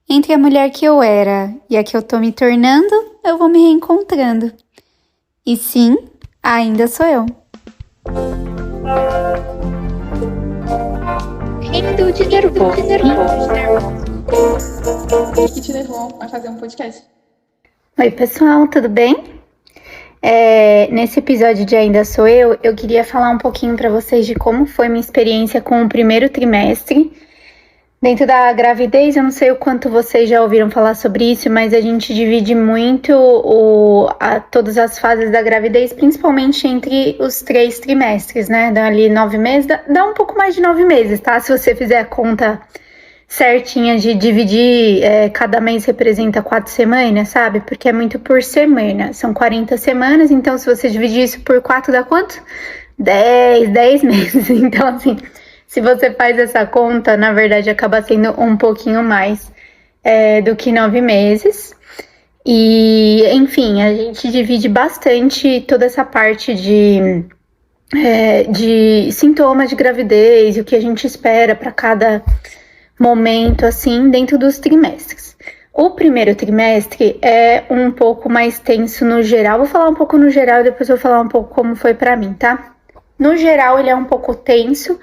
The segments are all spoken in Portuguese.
Entre a mulher que eu era e a que eu tô me tornando, eu vou me reencontrando. E sim, ainda sou eu. Rindo de nervoso. O que te levou a fazer um podcast? Oi, pessoal, tudo bem? Nesse episódio de Ainda Sou eu queria falar um pouquinho para vocês de como foi minha experiência com o primeiro trimestre. Dentro da gravidez, eu não sei o quanto vocês já ouviram falar sobre isso, mas a gente divide muito todas as fases da gravidez, principalmente entre os 3 trimestres, né? Dá ali 9 meses, dá um pouco mais de 9 meses, tá? Se você fizer a conta certinha de dividir, cada mês representa 4 semanas, sabe? Porque é muito por semana, são 40 semanas, então se você dividir isso por 4 dá quanto? 10 meses, então assim... Se você faz essa conta, na verdade, acaba sendo um pouquinho mais do que 9 meses. E, enfim, a gente divide bastante toda essa parte de sintomas de gravidez, o que a gente espera para cada momento, assim, dentro dos trimestres. O primeiro trimestre é um pouco mais tenso no geral. Vou falar um pouco no geral e depois vou falar um pouco como foi para mim, tá? No geral, ele é um pouco tenso,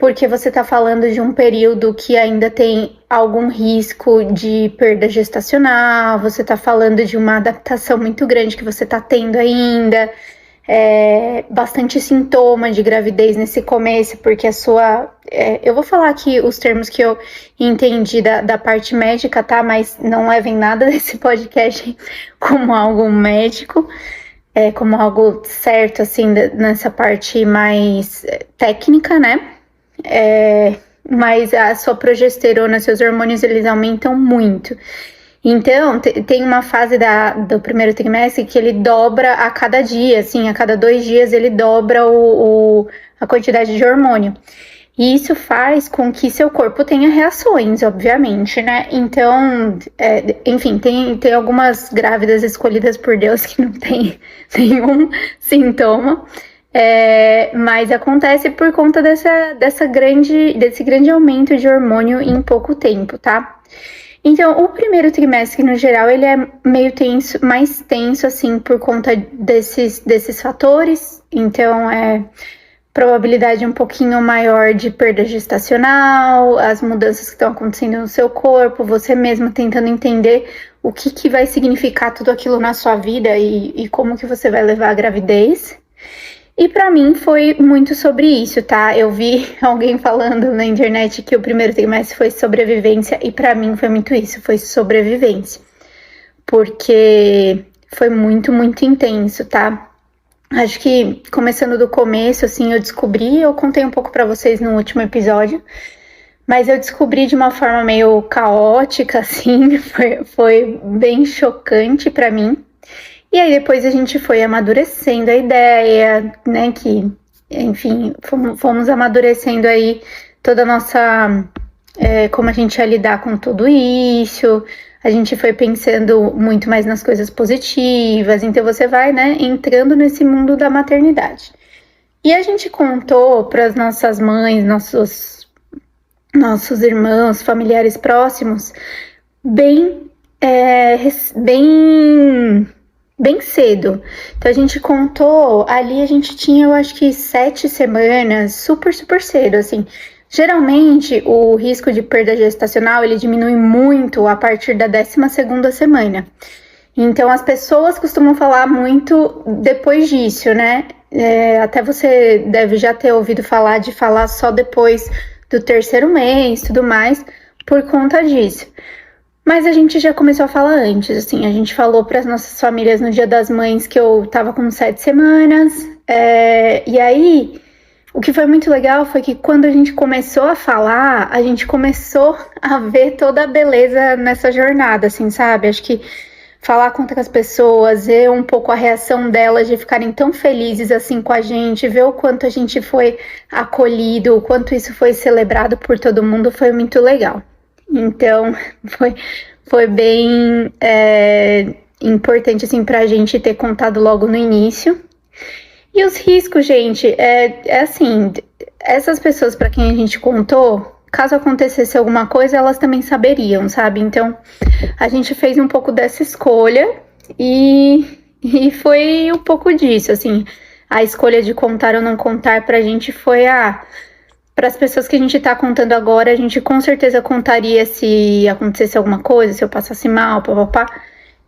porque você está falando de um período que ainda tem algum risco de perda gestacional, você está falando de uma adaptação muito grande que você está tendo ainda, bastante sintoma de gravidez nesse começo, porque a sua... eu vou falar aqui os termos que eu entendi da parte médica, tá? Mas não levem nada desse podcast como algo médico, como algo certo, assim, nessa parte mais técnica, né? Mas a sua progesterona, seus hormônios, eles aumentam muito. Então, tem uma fase do primeiro trimestre que ele dobra a cada dia, assim, a cada 2 dias ele dobra a quantidade de hormônio. E isso faz com que seu corpo tenha reações, obviamente, né? Então, enfim, tem algumas grávidas escolhidas por Deus que não tem nenhum sintoma. Mas acontece por conta desse grande aumento de hormônio em pouco tempo, tá? Então, o primeiro trimestre, no geral, ele é meio tenso, mais tenso, assim, por conta desses fatores. Então, probabilidade um pouquinho maior de perda gestacional, as mudanças que estão acontecendo no seu corpo, você mesmo tentando entender o que vai significar tudo aquilo na sua vida e como que você vai levar a gravidez. E pra mim foi muito sobre isso, tá? Eu vi alguém falando na internet que o primeiro trimestre foi sobrevivência e pra mim foi muito isso, foi sobrevivência. Porque foi muito, muito intenso, tá? Acho que começando do começo, assim, eu contei um pouco pra vocês no último episódio, mas eu descobri de uma forma meio caótica, assim, foi bem chocante pra mim. E aí depois a gente foi amadurecendo a ideia, né, que, enfim, fomos amadurecendo aí toda a nossa, como a gente ia lidar com tudo isso, a gente foi pensando muito mais nas coisas positivas, então você vai, né, entrando nesse mundo da maternidade. E a gente contou para as nossas mães, nossos irmãos, familiares próximos, bem cedo. Então a gente contou, ali a gente tinha, eu acho que 7 semanas, super, super cedo, assim. Geralmente, o risco de perda gestacional, ele diminui muito a partir da 12ª semana. Então, as pessoas costumam falar muito depois disso, né? Até você deve já ter ouvido falar de falar só depois do 3º mês, tudo mais, por conta disso. Mas a gente já começou a falar antes, assim, a gente falou para as nossas famílias no Dia das Mães que eu tava com 7 semanas, e aí, o que foi muito legal foi que quando a gente começou a falar, a gente começou a ver toda a beleza nessa jornada, assim, sabe? Acho que falar com outras pessoas, ver um pouco a reação delas de ficarem tão felizes assim com a gente, ver o quanto a gente foi acolhido, o quanto isso foi celebrado por todo mundo, foi muito legal. Então, foi bem importante, assim, pra gente ter contado logo no início. E os riscos, gente, assim, essas pessoas para quem a gente contou, caso acontecesse alguma coisa, elas também saberiam, sabe? Então, a gente fez um pouco dessa escolha e foi um pouco disso, assim. A escolha de contar ou não contar pra gente foi para as pessoas que a gente tá contando agora, a gente com certeza contaria se acontecesse alguma coisa, se eu passasse mal, papapá.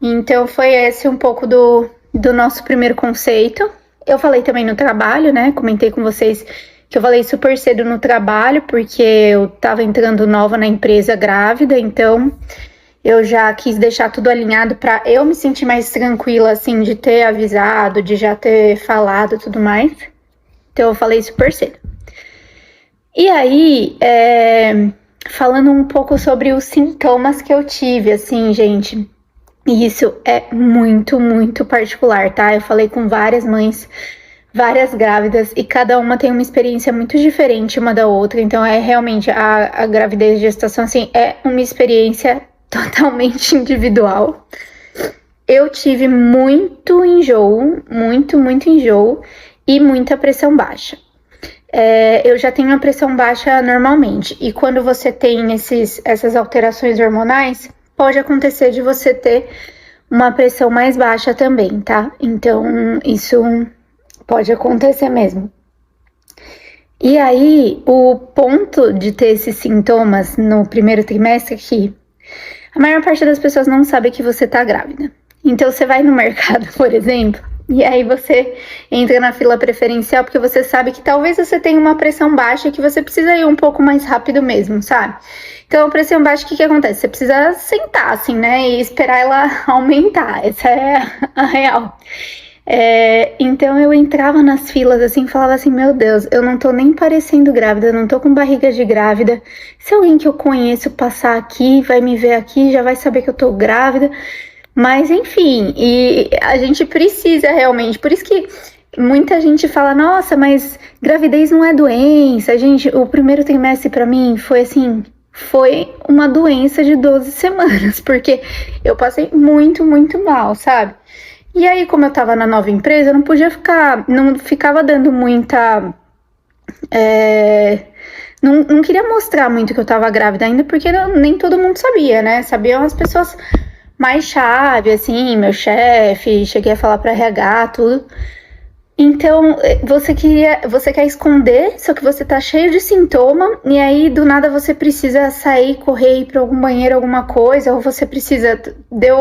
Então foi esse um pouco do nosso primeiro conceito. Eu falei também no trabalho, né? Comentei com vocês que eu falei super cedo no trabalho, porque eu tava entrando nova na empresa grávida, então eu já quis deixar tudo alinhado para eu me sentir mais tranquila, assim, de ter avisado, de já ter falado e tudo mais. Então eu falei super cedo. E aí, falando um pouco sobre os sintomas que eu tive, assim, gente, isso é muito, muito particular, tá? Eu falei com várias mães, várias grávidas, e cada uma tem uma experiência muito diferente uma da outra, então realmente a gravidez e gestação, assim, é uma experiência totalmente individual. Eu tive muito enjoo, muito enjoo e muita pressão baixa. Eu já tenho a pressão baixa normalmente, e quando você tem essas alterações hormonais, pode acontecer de você ter uma pressão mais baixa também, tá? Então, isso pode acontecer mesmo. E aí, o ponto de ter esses sintomas no primeiro trimestre é que a maior parte das pessoas não sabe que você tá grávida. Então, você vai no mercado, por exemplo, e aí você entra na fila preferencial porque você sabe que talvez você tenha uma pressão baixa e que você precisa ir um pouco mais rápido mesmo, sabe? Então, a pressão baixa, o que acontece? Você precisa sentar, assim, né? E esperar ela aumentar. Essa é a real. Então, eu entrava nas filas, assim, falava assim, meu Deus, eu não tô nem parecendo grávida, eu não tô com barriga de grávida. Se alguém que eu conheço passar aqui, vai me ver aqui, já vai saber que eu tô grávida. Mas, enfim, e a gente precisa realmente, por isso que muita gente fala, nossa, mas gravidez não é doença. Gente, o primeiro trimestre pra mim foi assim, foi uma doença de 12 semanas, porque eu passei muito mal, sabe? E aí, como eu tava na nova empresa, eu não ficava dando muita... Não queria mostrar muito que eu tava grávida ainda, porque nem todo mundo sabia, né? Sabiam as pessoas mais chave, assim, meu chefe, cheguei a falar pra RH, tudo. Então, você quer esconder, só que você tá cheio de sintoma, e aí do nada você precisa sair, correr, ir pra algum banheiro, alguma coisa, ou você precisa, deu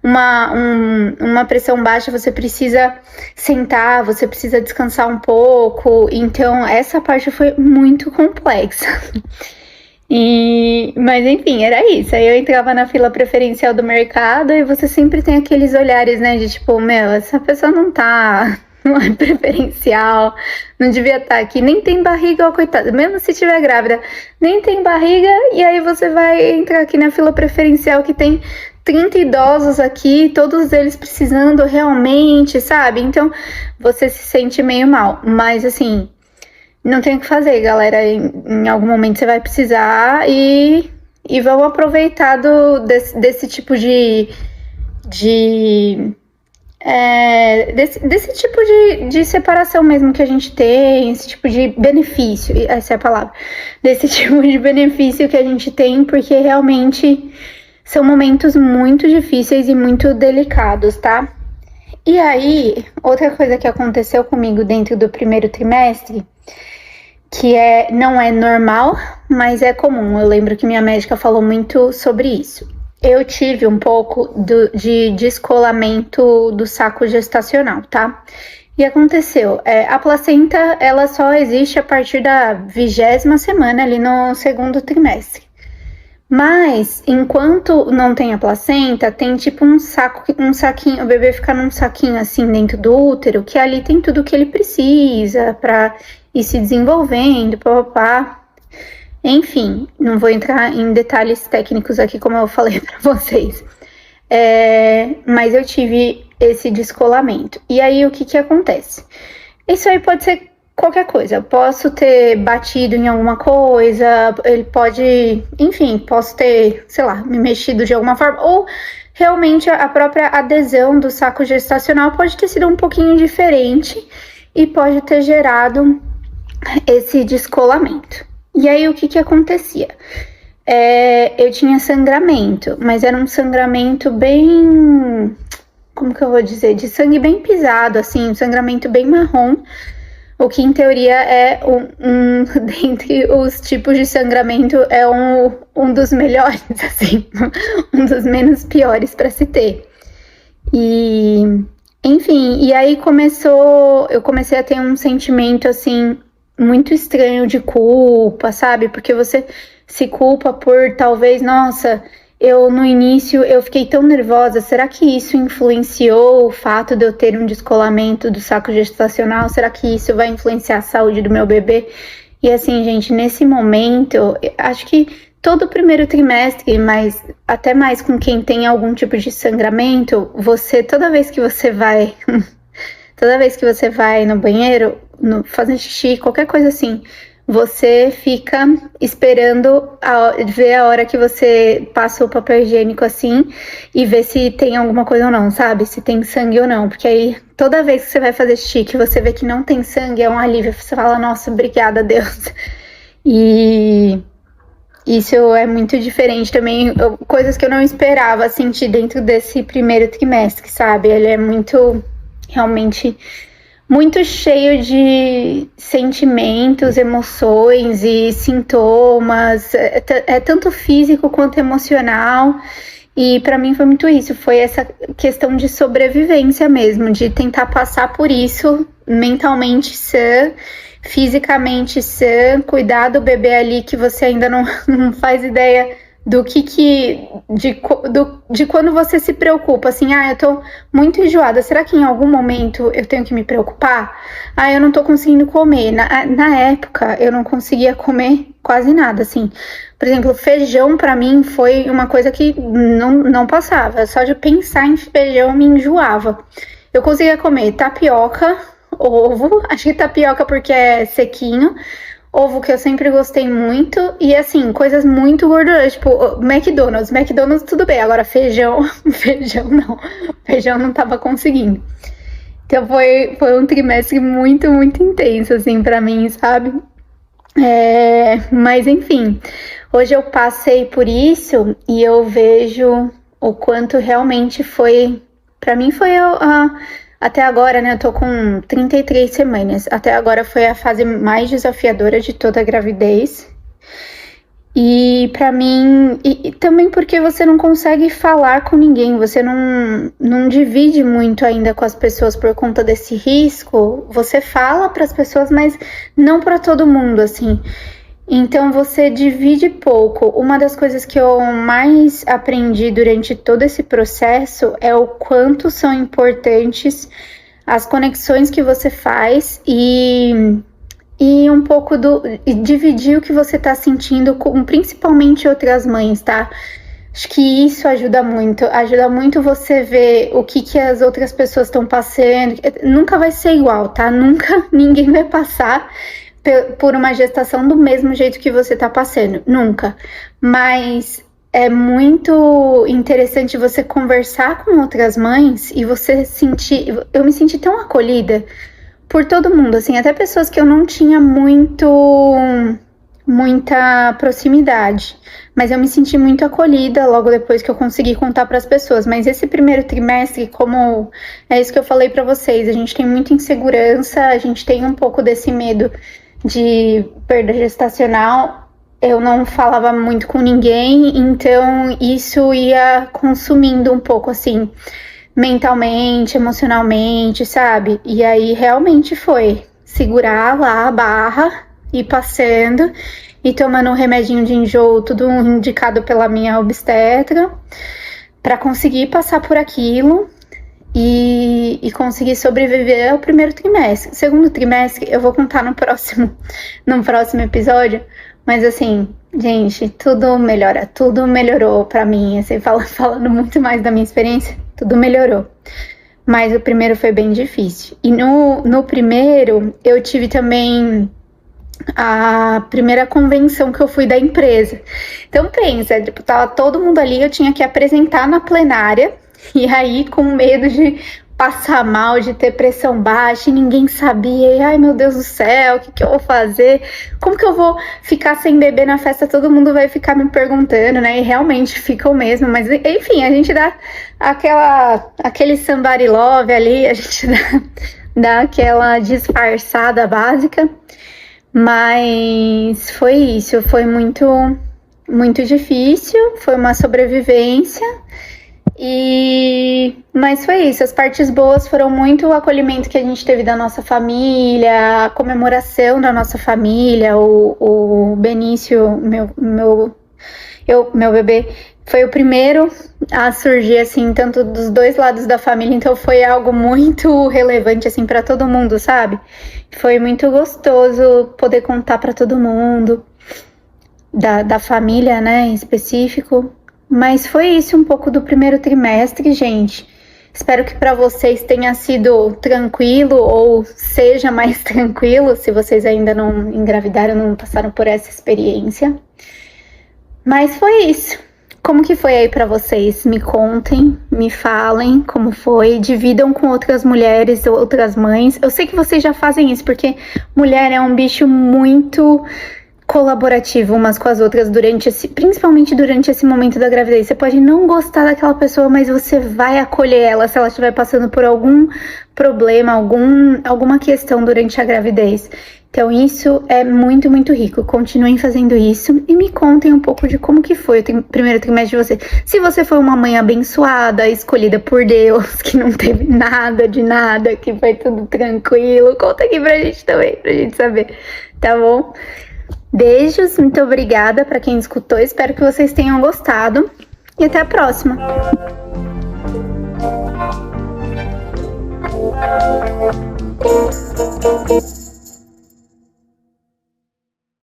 uma pressão baixa, você precisa sentar, você precisa descansar um pouco. Então, essa parte foi muito complexa. Mas enfim, era isso. Aí eu entrava na fila preferencial do mercado e você sempre tem aqueles olhares, né, de tipo, meu, essa pessoa não é preferencial, não devia estar aqui, nem tem barriga, ó, coitada, mesmo se estiver grávida, nem tem barriga, e aí você vai entrar aqui na fila preferencial que tem 30 idosos aqui, todos eles precisando realmente, sabe? Então, você se sente meio mal, mas assim, não tem o que fazer, galera, em algum momento você vai precisar e vamos aproveitar desse tipo desse tipo de separação mesmo que a gente tem, esse tipo de benefício, essa é a palavra, desse tipo de benefício que a gente tem, porque realmente são momentos muito difíceis e muito delicados, tá? E aí, outra coisa que aconteceu comigo dentro do primeiro trimestre, que não é normal, mas é comum, eu lembro que minha médica falou muito sobre isso. Eu tive um pouco de descolamento do saco gestacional, tá? E aconteceu, a placenta, ela só existe a partir da 20ª semana, ali no segundo trimestre. Mas, enquanto não tem a placenta, tem tipo um saquinho, o bebê fica num saquinho assim dentro do útero, que ali tem tudo que ele precisa pra ir se desenvolvendo, papapá. Enfim, não vou entrar em detalhes técnicos aqui, como eu falei pra vocês. Mas eu tive esse descolamento. E aí, o que acontece? Isso aí pode ser qualquer coisa. Eu posso ter batido em alguma coisa, ele pode... Enfim, posso ter, sei lá, me mexido de alguma forma. Ou, realmente, a própria adesão do saco gestacional pode ter sido um pouquinho diferente e pode ter gerado esse descolamento. E aí, o que acontecia? Eu tinha sangramento, mas era um sangramento bem... Como que eu vou dizer? De sangue bem pisado, assim, um sangramento bem marrom. O que, em teoria, é dentre os tipos de sangramento, é um dos melhores, assim, um dos menos piores para se ter. E, enfim, e aí eu comecei a ter um sentimento, assim, muito estranho de culpa, sabe? Porque você se culpa por, talvez, nossa... no início, eu fiquei tão nervosa, será que isso influenciou o fato de eu ter um descolamento do saco gestacional? Será que isso vai influenciar a saúde do meu bebê? E assim, gente, nesse momento, acho que todo o primeiro trimestre, mas até mais com quem tem algum tipo de sangramento, toda vez que você vai no banheiro, fazer xixi, qualquer coisa assim, você fica esperando ver a hora que você passa o papel higiênico assim e ver se tem alguma coisa ou não, sabe? Se tem sangue ou não. Porque aí, toda vez que você vai fazer xixi, que você vê que não tem sangue, é um alívio. Você fala, nossa, obrigada, Deus. E isso é muito diferente também. Coisas que eu não esperava sentir dentro desse primeiro trimestre, sabe? Ele é muito, realmente... muito cheio de sentimentos, emoções e sintomas, é tanto físico quanto emocional, e para mim foi muito isso, foi essa questão de sobrevivência mesmo, de tentar passar por isso mentalmente sã, fisicamente sã, cuidar do bebê ali que você ainda não faz ideia de quando você se preocupa, assim, eu tô muito enjoada, será que em algum momento eu tenho que me preocupar? Eu não tô conseguindo comer, na época eu não conseguia comer quase nada, assim, por exemplo, feijão pra mim foi uma coisa que não passava, só de pensar em feijão me enjoava. Eu conseguia comer tapioca, ovo, acho que tapioca porque é sequinho, ovo que eu sempre gostei muito, e assim, coisas muito gordurosas, tipo McDonald's tudo bem, agora feijão não tava conseguindo. Então foi um trimestre muito, muito intenso, assim, pra mim, sabe? Mas enfim, hoje eu passei por isso e eu vejo o quanto realmente foi, pra mim foi até agora, né, eu tô com 33 semanas, até agora foi a fase mais desafiadora de toda a gravidez, e pra mim, e também porque você não consegue falar com ninguém, você não divide muito ainda com as pessoas por conta desse risco, você fala pras pessoas, mas não pra todo mundo, assim. Então você divide pouco. Uma das coisas que eu mais aprendi durante todo esse processo é o quanto são importantes as conexões que você faz e um pouco dividir o que você tá sentindo com principalmente outras mães, tá? Acho que isso ajuda muito você ver o que as outras pessoas estão passando. Nunca vai ser igual, tá? Nunca ninguém vai passar por uma gestação do mesmo jeito que você tá passando, nunca. Mas é muito interessante você conversar com outras mães e você eu me senti tão acolhida por todo mundo, assim, até pessoas que eu não tinha muita proximidade, mas eu me senti muito acolhida logo depois que eu consegui contar para as pessoas. Mas esse primeiro trimestre, como é isso que eu falei para vocês, a gente tem muita insegurança, a gente tem um pouco desse medo de perda gestacional, eu não falava muito com ninguém, então isso ia consumindo um pouco, assim, mentalmente, emocionalmente, sabe? E aí realmente foi segurar lá a barra, ir passando e tomando um remedinho de enjoo, tudo indicado pela minha obstetra, para conseguir passar por aquilo. E conseguir sobreviver ao primeiro trimestre. Segundo trimestre eu vou contar no próximo episódio, mas assim, gente, tudo melhorou pra mim, assim, falando muito mais da minha experiência, tudo melhorou. Mas o primeiro foi bem difícil. E no primeiro, eu tive também a primeira convenção que eu fui da empresa. Então pensa, tava todo mundo ali, eu tinha que apresentar na plenária. E aí, com medo de passar mal, de ter pressão baixa, e ninguém sabia. E, ai, meu Deus do céu, o que eu vou fazer? Como que eu vou ficar sem beber na festa? Todo mundo vai ficar me perguntando, né? E realmente ficam mesmo. Mas, enfim, a gente dá aquele somebody love ali, a gente dá aquela disfarçada básica. Mas foi isso, foi muito, muito difícil, foi uma sobrevivência. Mas foi isso, as partes boas foram muito o acolhimento que a gente teve da nossa família, a comemoração da nossa família, o Benício, meu bebê, foi o primeiro a surgir, assim, tanto dos dois lados da família, então foi algo muito relevante, assim, para todo mundo, sabe? Foi muito gostoso poder contar para todo mundo, da família, né, em específico. Mas foi isso um pouco do primeiro trimestre, gente. Espero que para vocês tenha sido tranquilo ou seja mais tranquilo, se vocês ainda não engravidaram, não passaram por essa experiência. Mas foi isso. Como que foi aí para vocês? Me contem, me falem como foi, dividam com outras mulheres, outras mães. Eu sei que vocês já fazem isso, porque mulher é um bicho muito colaborativo umas com as outras principalmente durante esse momento da gravidez. Você pode não gostar daquela pessoa, mas você vai acolher ela se ela estiver passando por algum problema, alguma questão durante a gravidez. Então isso é muito, muito rico. Continuem fazendo isso e me contem um pouco de como que foi o primeiro trimestre de você. Se você foi uma mãe abençoada, escolhida por Deus, que não teve nada de nada, que foi tudo tranquilo, conta aqui pra gente também, pra gente saber, tá bom? Beijos, muito obrigada para quem escutou, espero que vocês tenham gostado e até a próxima.